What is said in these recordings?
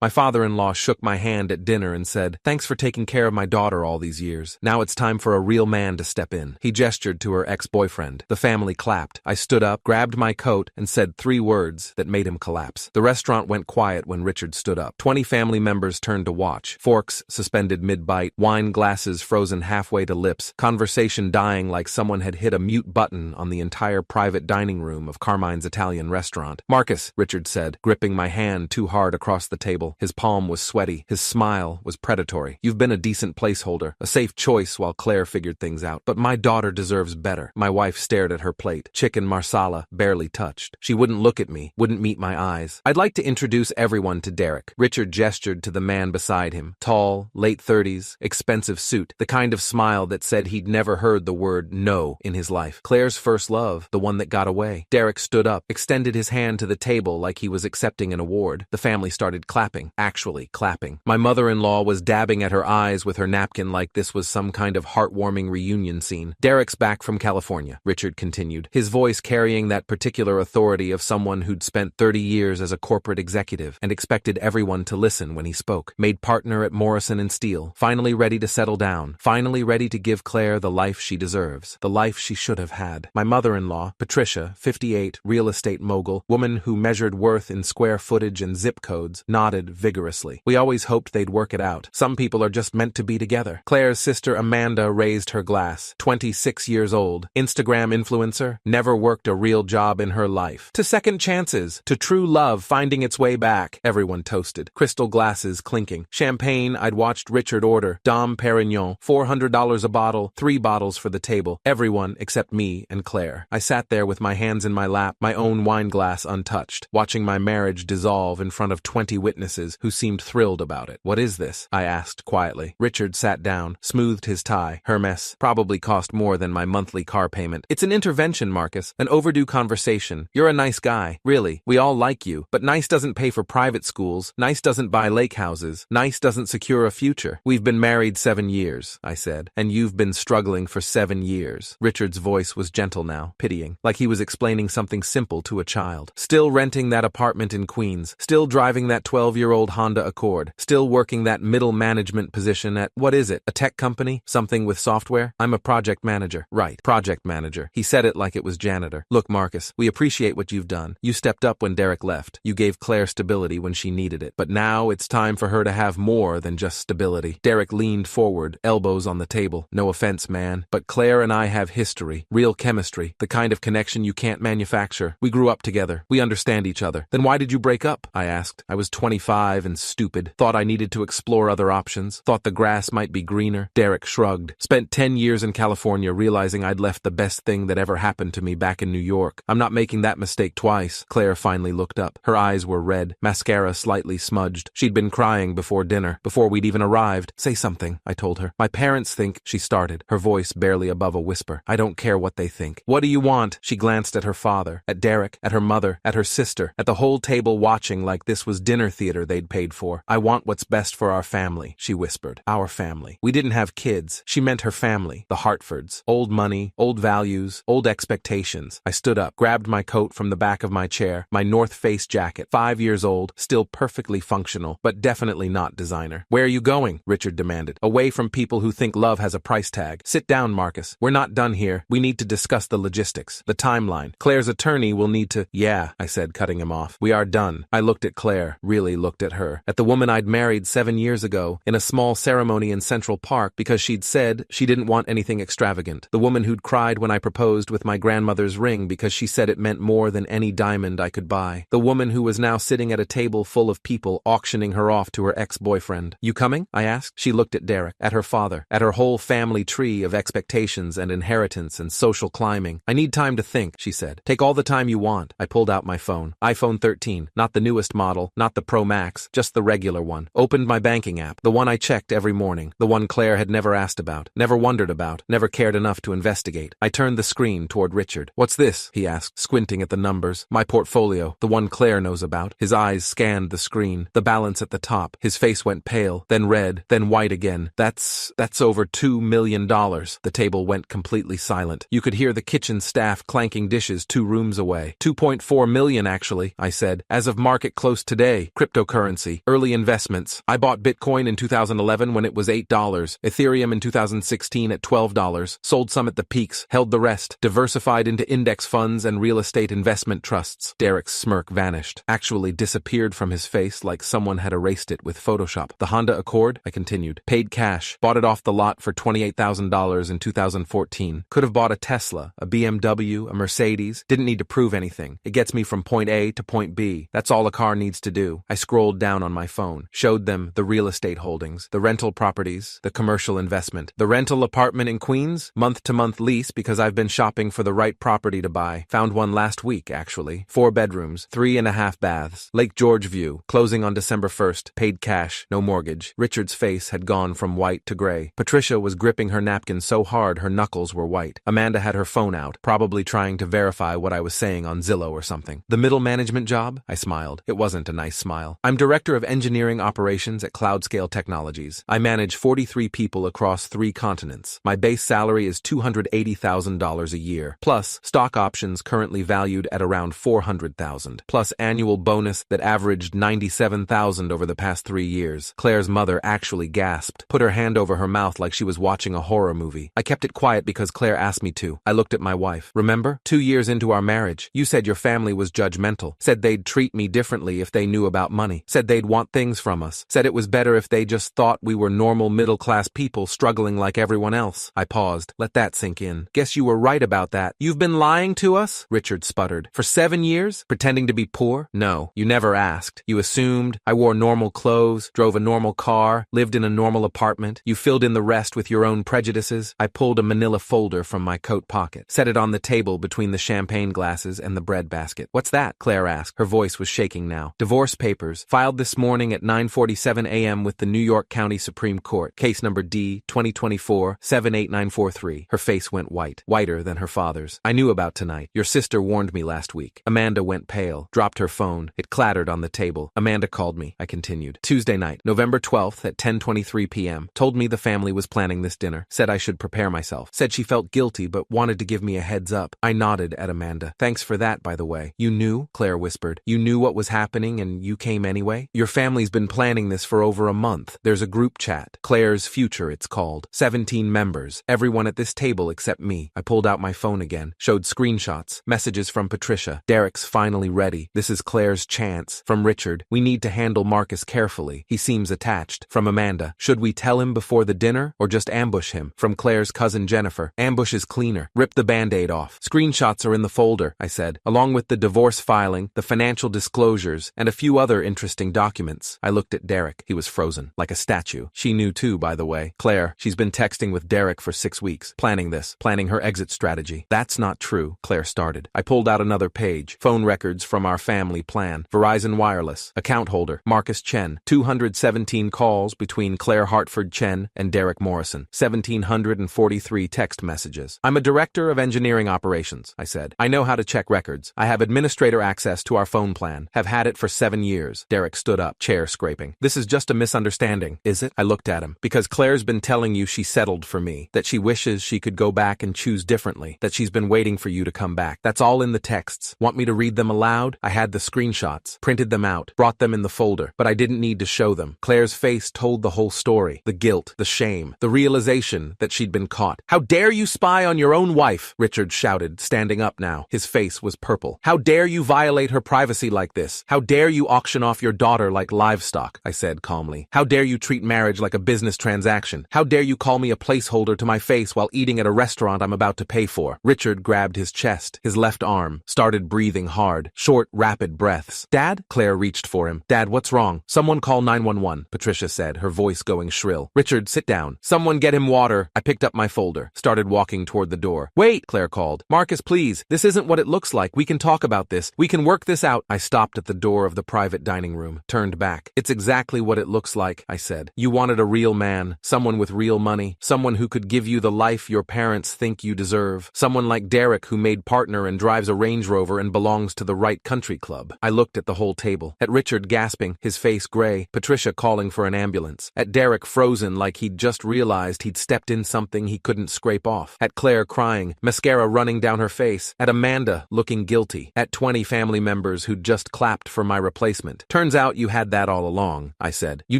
My father-in-law shook my hand at dinner and said, "Thanks for taking care of my daughter all these years. Now it's time for a real man to step in." He gestured to her ex-boyfriend. The family clapped. I stood up, grabbed my coat, and said 3 words that made him collapse. The restaurant went quiet when Richard stood up. 20 family members turned to watch. Forks suspended mid-bite, wine glasses frozen halfway to lips, conversation dying like someone had hit a mute button on the entire private dining room of Carmine's Italian restaurant. "Marcus," Richard said, gripping my hand too hard across the table. His palm was sweaty. His smile was predatory. "You've been a decent placeholder, a safe choice while Claire figured things out. But my daughter deserves better." My wife stared at her plate. Chicken marsala, barely touched. She wouldn't look at me, wouldn't meet my eyes. "I'd like to introduce everyone to Derek." Richard gestured to the man beside him. Tall, late 30s, expensive suit, the kind of smile that said he'd never heard the word no in his life. Claire's first love, the one that got away. Derek stood up, extended his hand to the table like he was accepting an award. The family started clapping, actually clapping. My mother-in-law was dabbing at her eyes with her napkin like this was some kind of heartwarming reunion scene. "Derek's back from California," Richard continued, his voice carrying that particular authority of someone who'd spent 30 years as a corporate executive and expected everyone to listen when he spoke. "Made partner at Morrison & Steele, finally ready to settle down, finally ready to give Claire the life she deserves, the life she should have had." My mother-in-law, Patricia, 58, real estate mogul, woman who measured worth in square footage and zip codes, nodded vigorously. "We always hoped they'd work it out. Some people are just meant to be together." Claire's sister Amanda raised her glass, 26 years old, Instagram influencer, never worked a real job in her life. "To second chances, to true love finding its way back," everyone toasted, crystal glasses clinking. Champagne I'd watched Richard order, Dom Perignon, $400 a bottle, 3 bottles for the table, everyone except me and Claire. I sat there with my hands in my lap, my own wine glass untouched, watching my marriage dissolve in front of 20 witnesses who seemed thrilled about it. "What is this?" I asked quietly. Richard sat down, smoothed his tie. "Hermes, probably cost more than my monthly car payment." "It's an intervention, Marcus, an overdue conversation. You're a nice guy, really. We all like you, but nice doesn't pay for private schools, nice doesn't buy lake houses, nice doesn't secure a future. We've been married 7 years, I said, and you've been struggling for 7 years. Richard's voice was gentle now, pitying, like he was explaining something simple to a child. "Still renting that apartment in Queens, still driving that 12-year-old Honda Accord, still working that middle management position at, what is it, a tech company? Something with software? I'm a project manager." "Right, project manager." He said it like it was janitor. "Look, Marcus, we appreciate what you've done. You stepped up when Derek left. You gave Claire stability when she needed it. But now it's time for her to have more than just stability." Derek leaned forward, elbows on the table. "No offense, man, but Claire and I have history, real chemistry, the kind of connection you can't manufacture. We grew up together. We understand each other." "Then why did you break up?" I asked. I was 25 and stupid. Thought I needed to explore other options. Thought the grass might be greener. Derek shrugged. "Spent 10 years in California realizing I'd left the best thing that ever happened to me back in New York. I'm not making that mistake twice." Claire finally looked up. Her eyes were red, mascara slightly smudged. She'd been crying before dinner, before we'd even arrived. "Say something," I told her. "My parents think," she started, her voice barely above a whisper. "I don't care what they think." "What do you want?" She glanced at her father, at Derek, at her mother, at her sister, at the whole table watching like this was dinner theater they'd paid for. "I want what's best for our family," she whispered. Our family. We didn't have kids. She meant her family, the Hartfords. Old money, old values, old expectations. I stood up, grabbed my coat from the back of my chair, my North Face jacket, 5 years old, still perfectly functional, but definitely not designer. "Where are you going?" Richard demanded. "Away from people who think love has a price tag. Sit down, Marcus. We're not done here. We need to discuss the logistics, the timeline. Claire's attorney will need to—" "Yeah," I said, cutting him off. "We are done." I looked at Claire, really looked at her, at the woman I'd married 7 years ago in a small ceremony in Central Park because she'd said she didn't want anything extravagant. The woman who'd cried when I proposed with my grandmother's ring because she said it meant more than any diamond I could buy. The woman who was now sitting at a table full of people auctioning her off to her ex-boyfriend. "You coming?" I asked. She looked at Derek, at her father, at her whole family tree of expectations and inheritance and social climbing. "I need time to think," she said. "Take all the time you want." I pulled out my phone. iPhone 13, not the newest model, not the Pro Max, just the regular one. Opened my banking app, the one I checked every morning, the one Claire had never asked about, never wondered about, never cared enough to investigate. I turned the screen toward Richard. "What's this?" he asked, squinting at the numbers. "My portfolio, the one Claire knows about." His eyes scanned the screen, the balance at the top. His face went pale, then red, then white again. That's over $2 million. The table went completely silent. You could hear the kitchen staff clanking dishes 2 rooms away. 2.4 million, actually, I said. As of market close today, cryptocurrency Cryptocurrency. Early investments. I bought Bitcoin in 2011 when it was $8, Ethereum in 2016 at $12, sold some at the peaks, held the rest, diversified into index funds and real estate investment trusts. Derek's smirk vanished, actually disappeared from his face like someone had erased it with Photoshop. The Honda Accord, I continued. Paid cash. Bought it off the lot for $28,000 in 2014. Could have bought a Tesla, a BMW, a Mercedes. Didn't need to prove anything. It gets me from point A to point B. That's all a car needs to do. I scrolled down on my phone, showed them the real estate holdings, the rental properties, the commercial investment. The rental apartment in Queens, month-to-month lease because I've been shopping for the right property to buy. Found one last week, actually. 4 bedrooms, 3.5 baths. Lake George view, closing on December 1st. Paid cash, no mortgage. Richard's face had gone from white to gray. Patricia was gripping her napkin so hard her knuckles were white. Amanda had her phone out, probably trying to verify what I was saying on Zillow or something. The middle management job? I smiled. It wasn't a nice smile. I'm director of engineering operations at Cloudscale Technologies. I manage 43 people across 3 continents. My base salary is $280,000 a year, plus stock options currently valued at around $400,000, plus annual bonus that averaged $97,000 over the past 3 years. Claire's mother actually gasped, put her hand over her mouth like she was watching a horror movie. I kept it quiet because Claire asked me to. I looked at my wife. Remember? 2 years into our marriage, you said your family was judgmental, said they'd treat me differently if they knew about money, said they'd want things from us, said it was better if they just thought we were normal middle-class people struggling like everyone else. I paused. Let that sink in. Guess you were right about that. You've been lying to us? Richard sputtered. For 7 years? Pretending to be poor? No. You never asked. You assumed. I wore normal clothes, drove a normal car, lived in a normal apartment. You filled in the rest with your own prejudices. I pulled a manila folder from my coat pocket, set it on the table between the champagne glasses and the bread basket. What's that? Claire asked. Her voice was shaking now. Divorce papers, filed this morning at 9:47 a.m. with the New York County Supreme Court. Case number D, 2024-78943. Her face went white, whiter than her father's. I knew about tonight. Your sister warned me last week. Amanda went pale, dropped her phone. It clattered on the table. Amanda called me. I continued. Tuesday night, November 12th at 10:23 p.m. Told me the family was planning this dinner. Said I should prepare myself. Said she felt guilty but wanted to give me a heads up. I nodded at Amanda. Thanks for that, by the way. You knew? Claire whispered. You knew what was happening and you came anyway? Your family's been planning this for over a month. There's a group chat. Claire's Future, it's called. 17 members. Everyone at this table except me. I pulled out my phone again. Showed screenshots. Messages from Patricia. Derek's finally ready. This is Claire's chance. From Richard. We need to handle Marcus carefully. He seems attached. From Amanda. Should we tell him before the dinner or just ambush him? From Claire's cousin Jennifer. Ambush is cleaner. Rip the band-aid off. Screenshots are in the folder, I said, along with the divorce filing, the financial disclosures, and a few other interesting documents. I looked at Derek. He was frozen, like a statue. She knew too, by the way. Claire, she's been texting with Derek for 6 weeks, planning this, planning her exit strategy. That's not true, Claire started. I pulled out another page. Phone records from our family plan. Verizon Wireless. Account holder, Marcus Chen. 217 calls between Claire Hartford Chen and Derek Morrison. 1,743 text messages. I'm a director of engineering operations, I said. I know how to check records. I have administrator access to our phone plan. Have had it for 7 years. Derek stood up, chair scraping. This is just a misunderstanding, is it? I looked at him. Because Claire's been telling you she settled for me, that she wishes she could go back and choose differently, that she's been waiting for you to come back. That's all in the texts. Want me to read them aloud? I had the screenshots, printed them out, brought them in the folder, but I didn't need to show them. Claire's face told the whole story. The guilt, the shame, the realization that she'd been caught. How dare you spy on your own wife? Richard shouted, standing up now. His face was purple. How dare you violate her privacy like this? How dare you auction off your daughter like livestock? I said calmly. How dare you treat marriage like a business transaction? How dare you call me a placeholder to my face while eating at a restaurant I'm about to pay for? Richard grabbed his chest, his left arm, started breathing hard, short, rapid breaths. Dad? Claire reached for him. Dad, what's wrong? Someone call 911, Patricia said, her voice going shrill. Richard, sit down. Someone get him water. I picked up my folder, started walking toward the door. Wait, Claire called. Marcus, please. This isn't what it looks like. We can talk about this. We can work this out. I stopped at the door of the private dining room, turned back. It's exactly what it looks like, I said. You wanted a real man, someone with real money, someone who could give you the life your parents think you deserve, someone like Derek who made partner and drives a Range Rover and belongs to the right country club. I looked at the whole table, at Richard gasping, his face gray, Patricia calling for an ambulance, at Derek frozen like he'd just realized he'd stepped in something he couldn't scrape off, at Claire crying, mascara running down her face, at Amanda looking guilty, at 20 family members who'd just clapped for my replacement. Turns out you had that all along, I said. You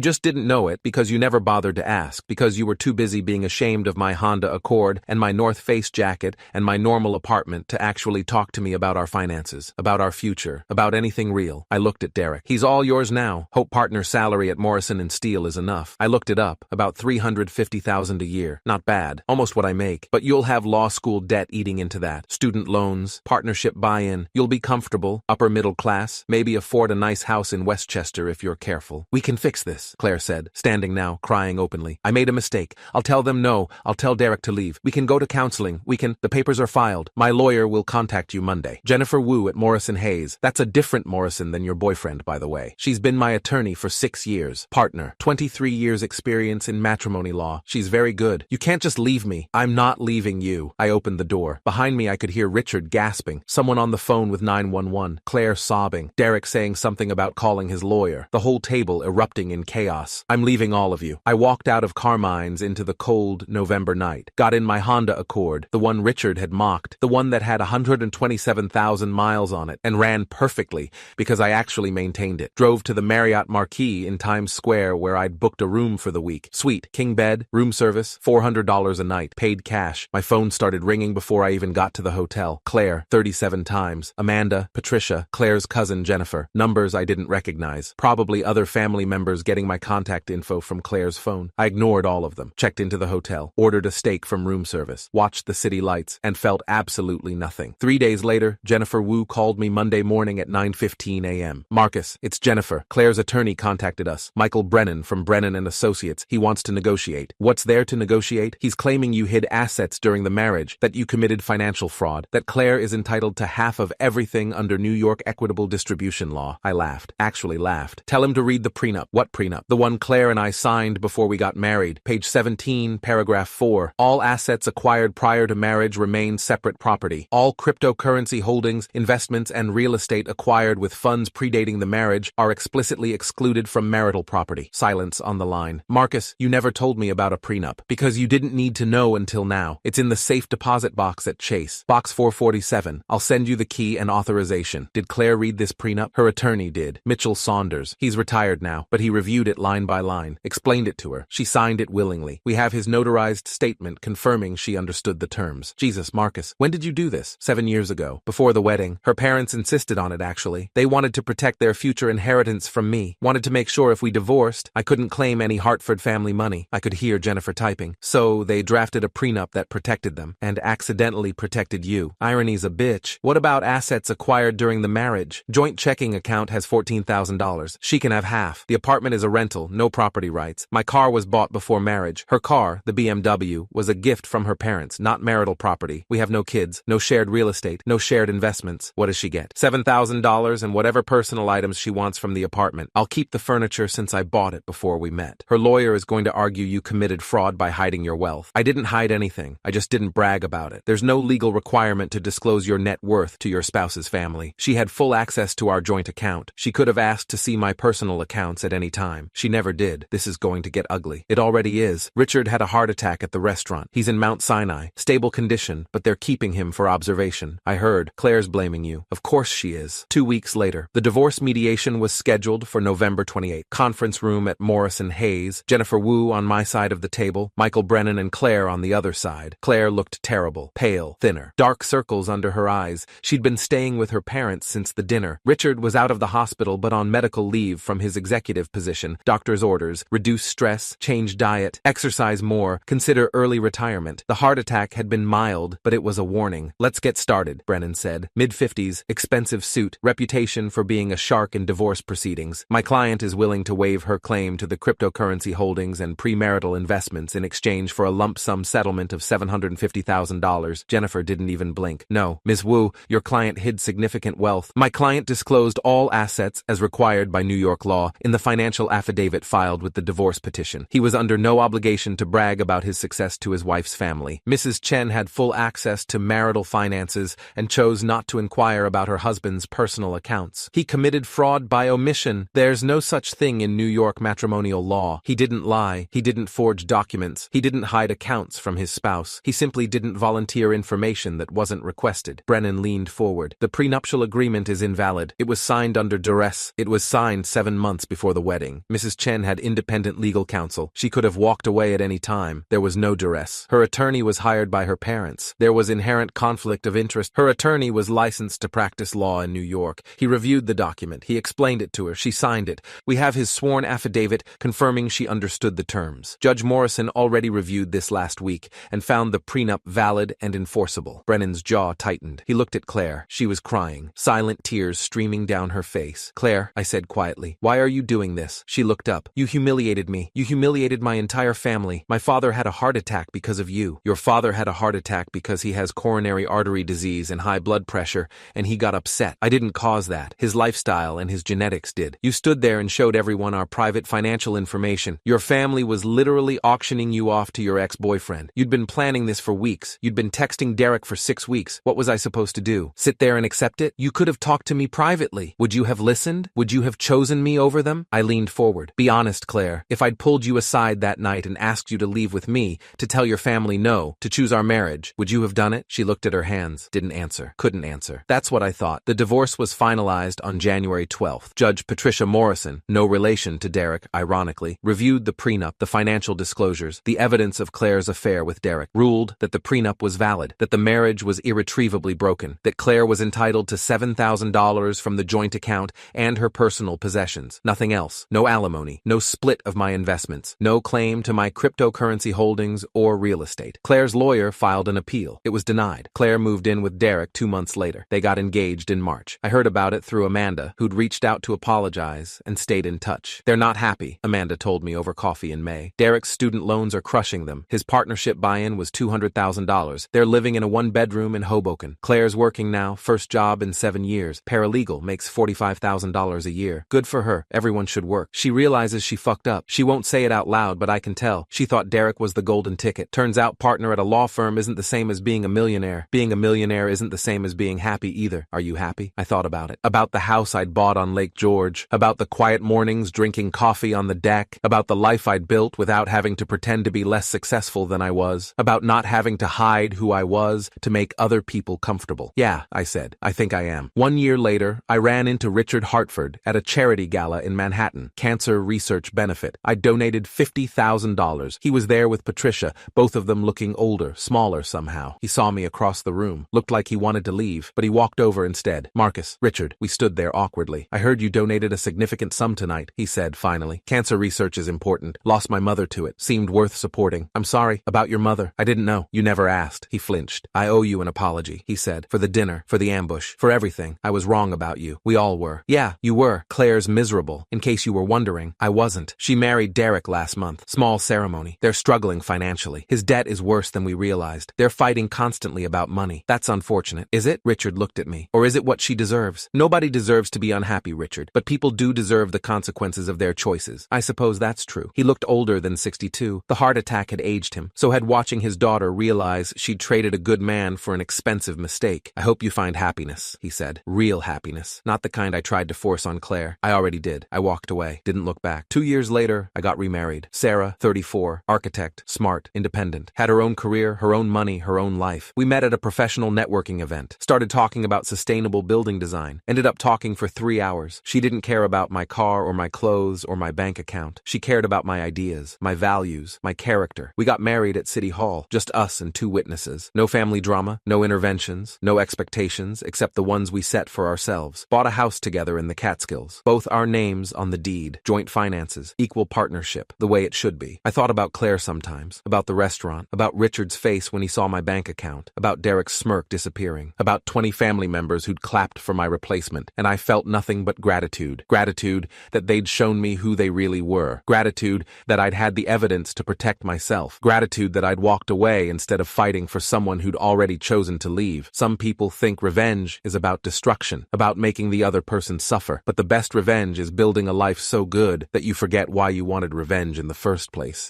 just didn't know it because you never bothered to ask, because you were too busy being ashamed of my Honda Accord and my North Face jacket and my normal apartment to actually talk to me about our finances, about our future, about anything real. I looked at Derek. He's all yours now. Hope partner's salary at Morrison & Steele is enough. I looked it up. About $350,000 a year. Not bad. Almost what I make. But you'll have law school debt eating into that. Student loans, partnership buy-in. You'll be comfortable, upper middle class, maybe afford a nice house in Westchester if you're careful. We can fix this, Claire said, standing now, crying openly. I made a mistake. I'll tell them no. I'll tell Derek to leave. We can go to counseling. The papers are filed. My lawyer will contact you Monday. Jennifer Wu at Morrison Hayes. That's a different Morrison than your boyfriend, by the way. She's been my attorney for 6 years. Partner. 23 years experience in matrimony law. She's very good. You can't just leave me. I'm not leaving you. I opened the door. Behind me I could hear Richard gasping. Someone on the phone with 911. Claire sobbing. Derek saying something about calling his lawyer. The whole table erupting in chaos. I'm leaving all of you. I walked out of Carmine's into the cold November night. Got in my Honda Accord, the one Richard had mocked, the one that had 127,000 miles on it, and ran perfectly because I actually maintained it. Drove to the Marriott Marquis in Times Square where I'd booked a room for the week. Suite, king bed, room service, $400 a night, paid cash. My phone started ringing before I even got to the hotel. Claire, 37 times. Amanda, Patricia, Claire's cousin Jennifer. Numbers I didn't recognize. Probably other family members getting my contact info from Claire's phone. I ignored all of them. Checked into the hotel. Ordered a steak from room service. Watched the city lights and felt absolutely nothing. 3 days later, Jennifer Wu called me Monday morning at 9:15 a.m. Marcus, it's Jennifer. Claire's attorney contacted us. Michael Brennan from Brennan & Associates. He wants to negotiate. What's there to negotiate? He's claiming you hid assets during the marriage, that you committed financial fraud, that Claire is entitled to half of everything under New York equitable distribution law. I laughed. Actually laughed. Tell him to read the prenup. What prenup? The one Claire and I signed before we got married. Page 17, paragraph 4. All assets acquired prior to marriage remain separate property. All cryptocurrency holdings, investments, and real estate acquired with funds predating the marriage are explicitly excluded from marital property. Silence on the line. Marcus, you never told me about a prenup, because you didn't need to know until now. It's in the safe deposit box at Chase. Box 447. I'll send you the key and authorization. Did Claire read this prenup? Her attorney did. Mitchell Saunders. He's retired now, but he reviewed it line by line. Explained it to her. She signed it willingly. We have his notarized statement confirming she understood the terms. Jesus, Marcus, when did you do this? 7 years ago. Before the wedding. Her parents insisted on it, actually. They wanted to protect their future inheritance from me. Wanted to make sure if we divorced, I couldn't claim any Hartford family money. I could hear Jennifer typing. So they drafted a prenup that protected them, and accidentally protected you. Irony's a bitch. What about assets acquired during the marriage? Joint checking account has $14,000. She can have half. The apartment is a rental, no property rights. My car was bought before marriage. Her car, the BMW, was a gift from her parents, not marital property. We have no kids, no shared real estate, no shared investments. What does she get? $7,000 and whatever personal items she wants from the apartment. I'll keep the furniture since I bought it before we met. Her lawyer is going to argue you committed fraud by hiding your wealth. I didn't hide anything. I just didn't brag about it. There's no legal requirement to disclose your net worth to your spouse's family. She had full access to our joint account. She could have asked to see my personal accounts at any time. She never did. This is going to get ugly. It already is. Richard had a heart attack at the restaurant. He's in Mount Sinai. Stable condition, but they're keeping him for observation. I heard. Claire's blaming you. Of course she is. 2 weeks later, the divorce mediation was scheduled for November 28th. Conference room at Morrison Hayes. Jennifer Wu on my side of the table. Michael Brennan and Claire on the other side. Claire looked terrible. Pale. Thinner. Dark circles under her eyes. She'd been staying with her parents since the dinner. Richard was out of the hospital but on medical leave from his executive position. Doctor's orders. Reduce stress. Change diet. Exercise more. Consider early retirement. The heart attack had been mild, but it was a warning. Let's get started, Brennan said. Mid-50s, expensive suit, reputation for being a shark in divorce proceedings. My client is willing to waive her claim to the cryptocurrency holdings and premarital investments in exchange for a lump sum settlement of $750,000. Jennifer didn't even blink. No, Ms. Wu, your client hid significant wealth. My client disclosed all assets as required by New York law in the financial affidavit filed with the divorce petition. He was under no obligation to brag about his success to his wife's family. Mrs. Chen had full access to marital finances and chose not to inquire about her husband's personal accounts. He committed fraud by omission. There's no such thing in New York matrimonial law. He didn't lie. He didn't forge documents. He didn't hide accounts from his spouse. He simply didn't volunteer information that wasn't requested. Brennan leaned forward. The prenuptial agreement is invalid. It was signed under duress, Yes, it was signed 7 months before the wedding. Mrs. Chen had independent legal counsel. She could have walked away at any time. There was no duress. Her attorney was hired by her parents. There was inherent conflict of interest. Her attorney was licensed to practice law in New York. He reviewed the document. He explained it to her. She signed it. We have his sworn affidavit confirming she understood the terms. Judge Morrison already reviewed this last week and found the prenup valid and enforceable. Brennan's jaw tightened. He looked at Claire. She was crying, silent tears streaming down her face. Claire, I said quietly, why are you doing this? She looked up. You humiliated me. You humiliated my entire family. My father had a heart attack because of you. Your father had a heart attack because he has coronary artery disease and high blood pressure, and he got upset. I didn't cause that. His lifestyle and his genetics did. You stood there and showed everyone our private financial information. Your family was literally auctioning you off to your ex-boyfriend. You'd been planning this for weeks. You'd been texting Derek for 6 weeks. What was I supposed to do? Sit there and accept it? You could have talked to me privately. Would you have listened? Would you have chosen me over them? I leaned forward. Be honest, Claire. If I'd pulled you aside that night and asked you to leave with me, to tell your family no, to choose our marriage, would you have done it? She looked at her hands. Didn't answer. Couldn't answer. That's what I thought. The divorce was finalized on January 12th. Judge Patricia Morrison, no relation to Derek, ironically, reviewed the prenup, the financial disclosures, the evidence of Claire's affair with Derek, ruled that the prenup was valid, that the marriage was irretrievably broken, that Claire was entitled to $7,000 from the joint account and her personal possessions. Nothing else. No alimony. No split of my investments. No claim to my cryptocurrency holdings or real estate. Claire's lawyer filed an appeal. It was denied. Claire moved in with Derek 2 months later. They got engaged in March. I heard about it through Amanda, who'd reached out to apologize and stayed in touch. They're not happy, Amanda told me over coffee in May. Derek's student loans are crushing them. His partnership buy-in was $200,000. They're living in a 1-bedroom in Hoboken. Claire's working now, first job in 7 years. Paralegal, makes $45,000 a year. Good for her. Everyone should work. She realizes she fucked up. She won't say it out loud, but I can tell. She thought Derek was the golden ticket. Turns out partner at a law firm isn't the same as being a millionaire. Being a millionaire isn't the same as being happy either. Are you happy? I thought about it. About the house I'd bought on Lake George. About the quiet mornings drinking coffee on the deck. About the life I'd built without having to pretend to be less successful than I was. About not having to hide who I was to make other people comfortable. Yeah, I said. I think I am. 1 year later, I ran into Richard Hartford at a charity gala in Manhattan. Cancer research benefit. I donated $50,000. He was there with Patricia, both of them looking older, smaller somehow. He saw me across the room. Looked like he wanted to leave, but he walked over instead. Marcus, Richard, we stood there awkwardly. I heard you donated a significant sum tonight, he said finally. Cancer research is important. Lost my mother to it. Seemed worth supporting. I'm sorry. About your mother. I didn't know. You never asked. He flinched. I owe you an apology, he said. For the dinner, for the ambush, for everything. I was wrong about you. We all were. Yeah, you were. Claire's miserable. In case you were wondering, I wasn't. She married Derek last month. Small ceremony. They're struggling financially. His debt is worse than we realized. They're fighting constantly about money. That's unfortunate. Is it? Richard looked at me. Or is it what she deserves? Nobody deserves to be unhappy, Richard, but people do deserve the consequences of their choices. I suppose that's true. He looked older than 62. The heart attack had aged him. So had watching his daughter realize she'd traded a good man for an expensive mistake. I hope you find happiness, he said. Real happiness. Not the kind I tried to force on Claire. I already did. I walked away. Didn't look back. 2 years later, I got remarried. Sarah, 34, architect, smart, independent. Had her own career, her own money, her own life. We met at a professional networking event. Started talking about sustainable building design. Ended up talking for 3 hours. She didn't care about my car or my clothes or my bank account. She cared about my ideas, my values, my character. We got married at City Hall. Just us and 2 witnesses. No family drama, no interventions, no expectations except the ones we set for ourselves. Bought a house together in the Catskills. Both our names on the deed. Joint finances. Equal partnership. The way it should be. I thought about Claire sometimes. About the restaurant. About Richard's face when he saw my bank account. About Derek's smirk disappearing. About 20 family members who'd clapped for my replacement. And I felt nothing but gratitude. Gratitude that they'd shown me who they really were. Gratitude that I'd had the evidence to protect myself. Gratitude that I'd walked away instead of fighting for someone who'd already chosen to leave. Some people think revenge is about destruction, about making the other person suffer. But the best revenge is building a life so good that you forget why you wanted revenge in the first place.